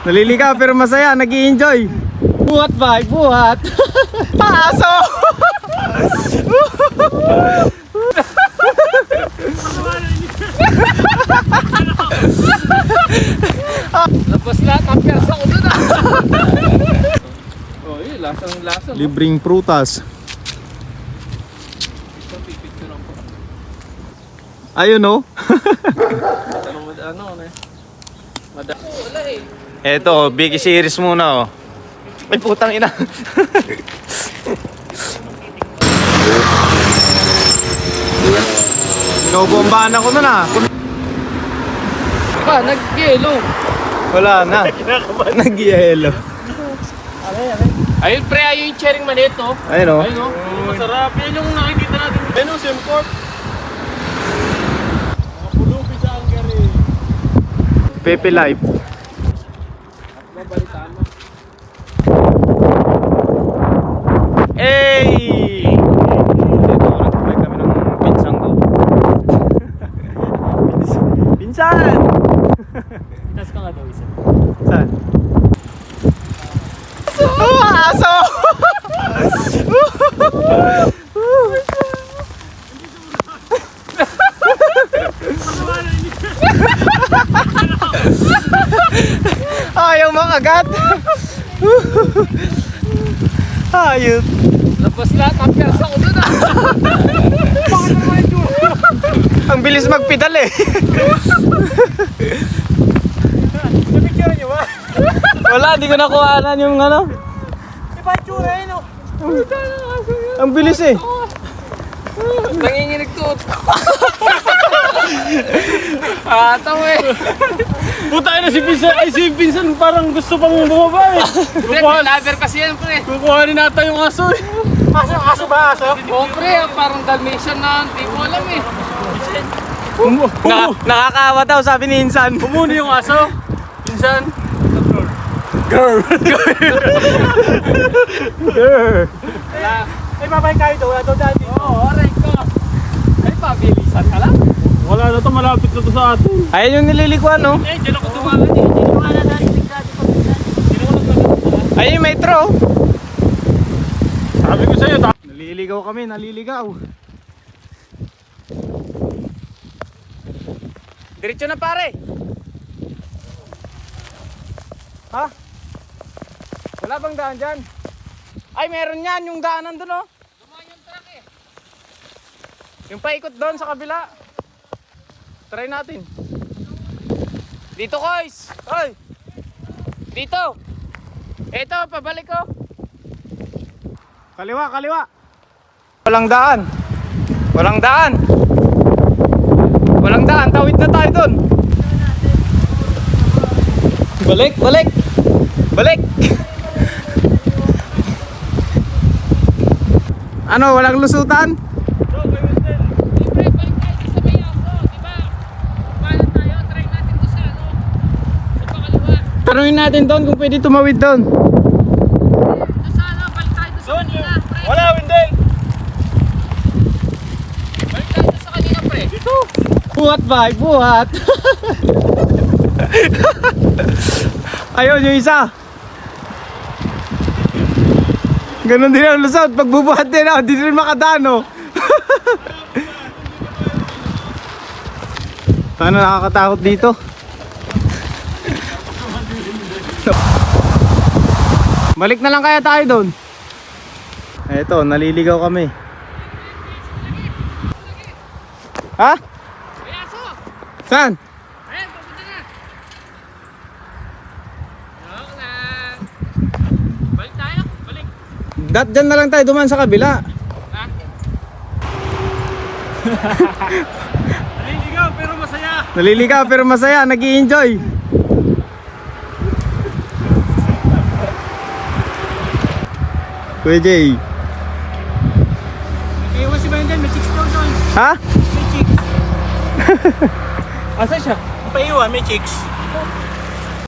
Naliligaw pero masaya, nag-i-enjoy. Buhat ba? Buhat. Paso! Labas lahat ang persa ko doon ah. Oh, yun, lasang-lasa. Libreng prutas. Ayun oh. Ano eh. Wala eh. Eto, big series muna oh. Ay putang ina. Nobombahan ako nun ah. Pa, nag-yelo. Wala na. Nag-yelo. Ayun pre, ayun yung cherry manito. Ayun oh. Ayun oh. Masarap. Yan yung nakikita natin. Ayun oh, Semcorp. Mapulupi sa Hungary. Pepe Life. Babalitaan mo. Hey! Dito, nagkabay kami ng pinsang ko. Pinsan! Tas ka nga daw isa. Saan? Aso! Ayaw makagat. Ayun. Labas lahat ang persa ko doon ah. Ang bilis magpedal eh. Napicture niyo ba? Wala, hindi ko nakuhaan yung ano. Iba yung tsura yun oh. Ang bilis eh. Nanginginig to. Tawa eh. Puta na si Pinsan, ay si Pinsan parang gusto pang bumaba eh. Pre, lover kasi yan pre. Kukuhanin nata yung aso eh. Aso ba aso? Oo pre, parang Dalmatian na, hindi ko alam eh. Nakakawa daw, sabi ni Insan. Umuni yung aso. Pinsan. Girl. Ay babay kayo daw, wala daw dati. Oo, aray ko. Ay, pabilisan ka lang. Wala na to, malapit na to sa atin. Ayun yung nililikuan no. Eh, dyan ako tumalan eh. Dyan ako na dahil sigdado pa. Ayun yung metro. Sabi ko sa'yo, Naliligaw kami, naliligaw. Diretso na pare. Ha? Wala bang daan dyan? Ay meron yan, yung daanan dun oh. Dumaan yung truck eh. Yung paikot doon sa kabila. Try natin. Dito guys. Hoy. Dito. Ito, pabalik ko. Kaliwa, kaliwa. Walang daan. Walang daan. Walang daan, tawid na tayo doon. Balik, balik. Balik. Ano, walang lusutan? Libre, balik tayo sa may aso, diba? Paano tayo? Try natin to sa ano? Sa pakaliwa. Tanungin natin doon kung pwede tumawid doon. Doon sa ano, balik tayo doon sa kanina, pre. wala, Wendel. Balik tayo doon sa kanina, pre. Dito. Buhat ba? Buhat. Ayun yung isa. Ganon din ang lusot. Pag bubuhat din ako, di rin makadaan oh. Paano nakakatakot dito? Balik na lang kaya tayo doon. Eto, naliligaw kami. Ha? May aso. Saan? Ayan, papunta na. Joke lang. Balik tayo, balik. Dyan na lang tayo duman sa kabila. Ha? Naliligaw pero masaya. Naliligaw pero masaya, nag-i-enjoy. Kuya Jay. Iwan si Wendel, may chicks daw doon. Ha? May chicks. Asa siya? Paiwan, may chicks.